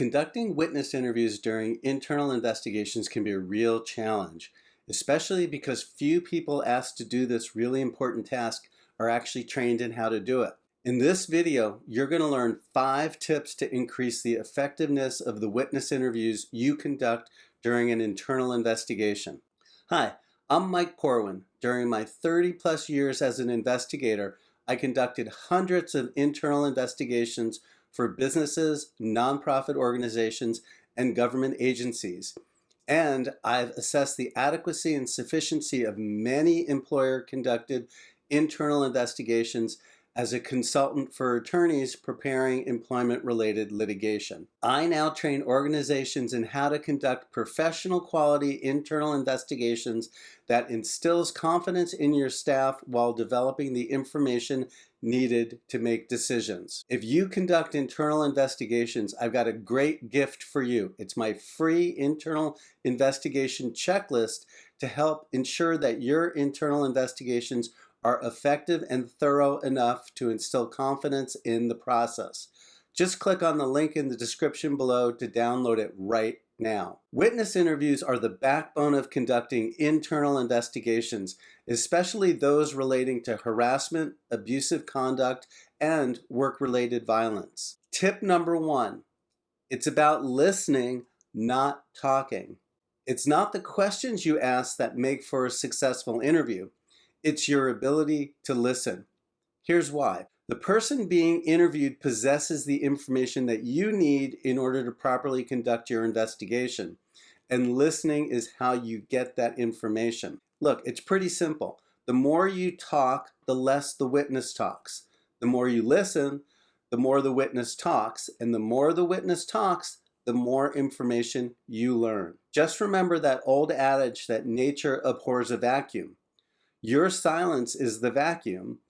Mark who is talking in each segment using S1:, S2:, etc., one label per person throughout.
S1: Conducting witness interviews during internal investigations can be a real challenge, especially because few people asked to do this really important task are actually trained in how to do it. In this video, you're going to learn 5 tips to increase the effectiveness of the witness interviews you conduct during an internal investigation. Hi, I'm Mike Corwin. During my 30+ years as an investigator, I conducted hundreds of internal investigations for businesses, nonprofit organizations, and government agencies. And I've assessed the adequacy and sufficiency of many employer-conducted internal investigations as a consultant for attorneys preparing employment-related litigation. I now train organizations in how to conduct professional quality internal investigations that instills confidence in your staff while developing the information needed to make decisions. If you conduct internal investigations, I've got a great gift for you. It's my free internal investigation checklist to help ensure that your internal investigations are effective and thorough enough to instill confidence in the process. Just click on the link in the description below to download it right now. Witness interviews are the backbone of conducting internal investigations, especially those relating to harassment, abusive conduct, and work-related violence. Tip number 1, it's about listening, not talking. It's not the questions you ask that make for a successful interview. It's your ability to listen. Here's why. The person being interviewed possesses the information that you need in order to properly conduct your investigation. And listening is how you get that information. Look, it's pretty simple. The more you talk, the less the witness talks. The more you listen, the more the witness talks. And the more the witness talks, the more information you learn. Just remember that old adage that nature abhors a vacuum. Your silence is the vacuum,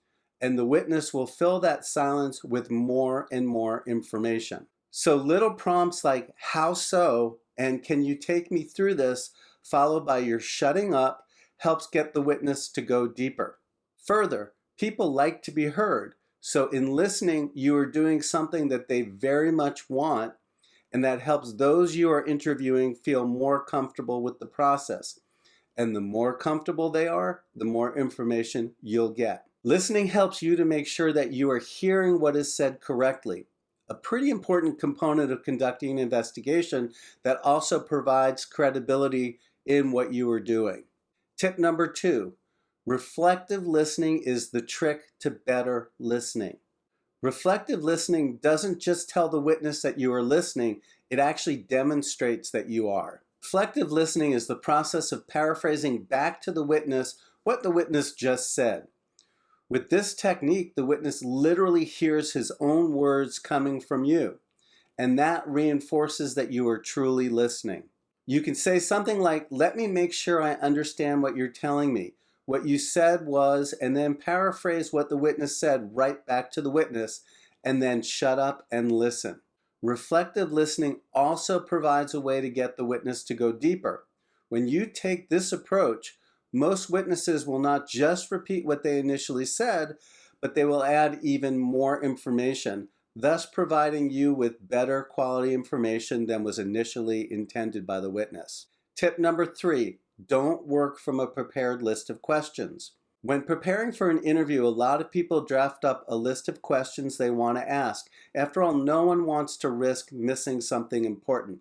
S1: and the witness will fill that silence with more and more information. So little prompts like, how so, and can you take me through this, followed by your shutting up, helps get the witness to go deeper. Further, people like to be heard, so in listening, you are doing something that they very much want, and that helps those you are interviewing feel more comfortable with the process. And the more comfortable they are, the more information you'll get. Listening helps you to make sure that you are hearing what is said correctly. A pretty important component of conducting an investigation that also provides credibility in what you are doing. Tip number 2, reflective listening is the trick to better listening. Reflective listening doesn't just tell the witness that you are listening, it actually demonstrates that you are. Reflective listening is the process of paraphrasing back to the witness what the witness just said. With this technique, the witness literally hears his own words coming from you, and that reinforces that you are truly listening. You can say something like, let me make sure I understand what you're telling me. What you said was, and then paraphrase what the witness said right back to the witness, and then shut up and listen. Reflective listening also provides a way to get the witness to go deeper. When you take this approach, most witnesses will not just repeat what they initially said, but they will add even more information, thus providing you with better quality information than was initially intended by the witness. Tip number 3, don't work from a prepared list of questions. When preparing for an interview, a lot of people draft up a list of questions they want to ask. After all, no one wants to risk missing something important.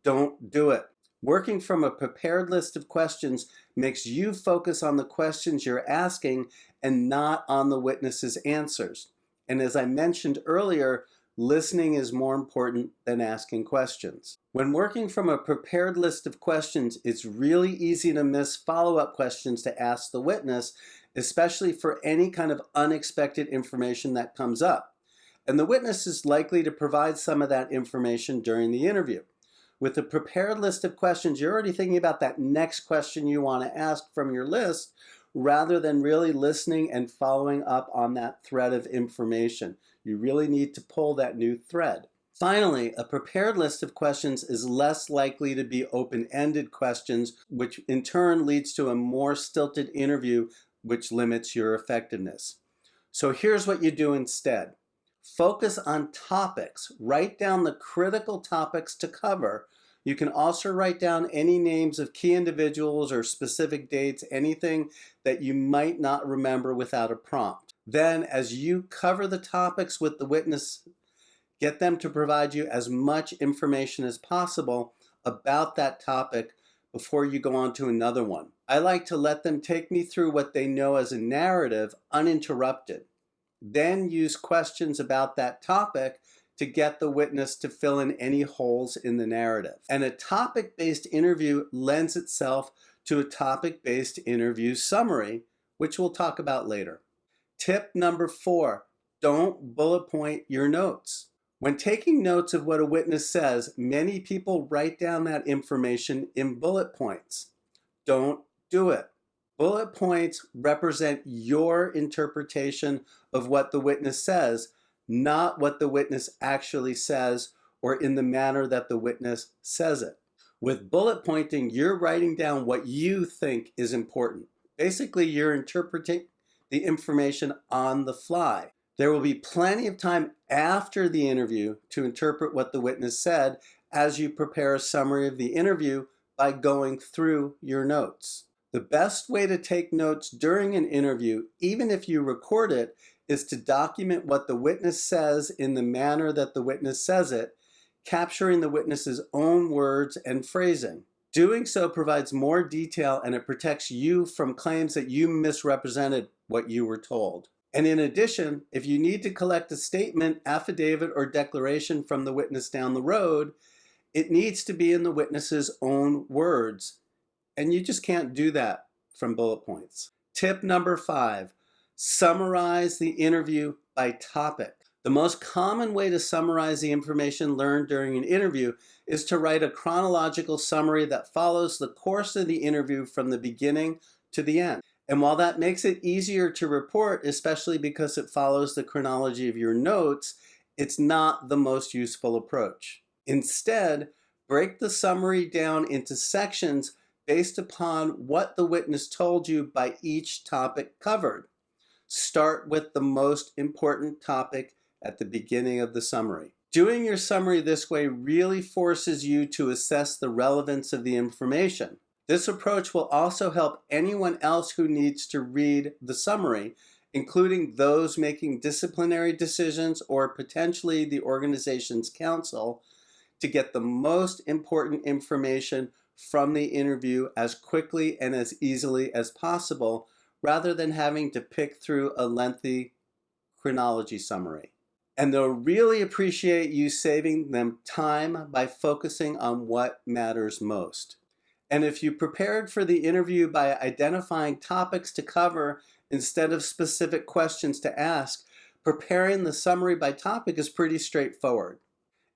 S1: Don't do it. Working from a prepared list of questions makes you focus on the questions you're asking and not on the witness's answers. And as I mentioned earlier, listening is more important than asking questions. When working from a prepared list of questions, it's really easy to miss follow-up questions to ask the witness, especially for any kind of unexpected information that comes up. And the witness is likely to provide some of that information during the interview. With a prepared list of questions, you're already thinking about that next question you want to ask from your list, rather than really listening and following up on that thread of information. You really need to pull that new thread. Finally, a prepared list of questions is less likely to be open-ended questions, which in turn leads to a more stilted interview, which limits your effectiveness. So here's what you do instead. Focus on topics. Write down the critical topics to cover. You can also write down any names of key individuals or specific dates, anything that you might not remember without a prompt. Then, as you cover the topics with the witness, get them to provide you as much information as possible about that topic before you go on to another one. I like to let them take me through what they know as a narrative uninterrupted. Then use questions about that topic to get the witness to fill in any holes in the narrative. And a topic-based interview lends itself to a topic-based interview summary, which we'll talk about later. Tip number 4, don't bullet point your notes. When taking notes of what a witness says, many people write down that information in bullet points. Don't do it. Bullet points represent your interpretation of what the witness says, not what the witness actually says or in the manner that the witness says it. With bullet pointing, you're writing down what you think is important. Basically, you're interpreting the information on the fly. There will be plenty of time after the interview to interpret what the witness said as you prepare a summary of the interview by going through your notes. The best way to take notes during an interview, even if you record it, is to document what the witness says in the manner that the witness says it, capturing the witness's own words and phrasing. Doing so provides more detail and it protects you from claims that you misrepresented what you were told. And in addition, if you need to collect a statement, affidavit, or declaration from the witness down the road, it needs to be in the witness's own words. And you just can't do that from bullet points. Tip number 5, summarize the interview by topic. The most common way to summarize the information learned during an interview is to write a chronological summary that follows the course of the interview from the beginning to the end. And while that makes it easier to report, especially because it follows the chronology of your notes, it's not the most useful approach. Instead, break the summary down into sections based upon what the witness told you by each topic covered. Start with the most important topic at the beginning of the summary. Doing your summary this way really forces you to assess the relevance of the information. This approach will also help anyone else who needs to read the summary, including those making disciplinary decisions or potentially the organization's counsel, to get the most important information from the interview as quickly and as easily as possible, rather than having to pick through a lengthy chronology summary. And they'll really appreciate you saving them time by focusing on what matters most. And if you prepared for the interview by identifying topics to cover instead of specific questions to ask, preparing the summary by topic is pretty straightforward.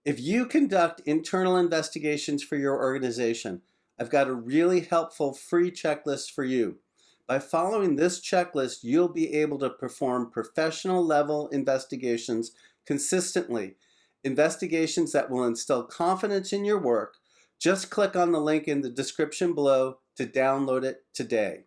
S1: If you conduct internal investigations for your organization, I've got a really helpful free checklist for you. By following this checklist, you'll be able to perform professional level investigations consistently, investigations that will instill confidence in your work. Just click on the link in the description below to download it today.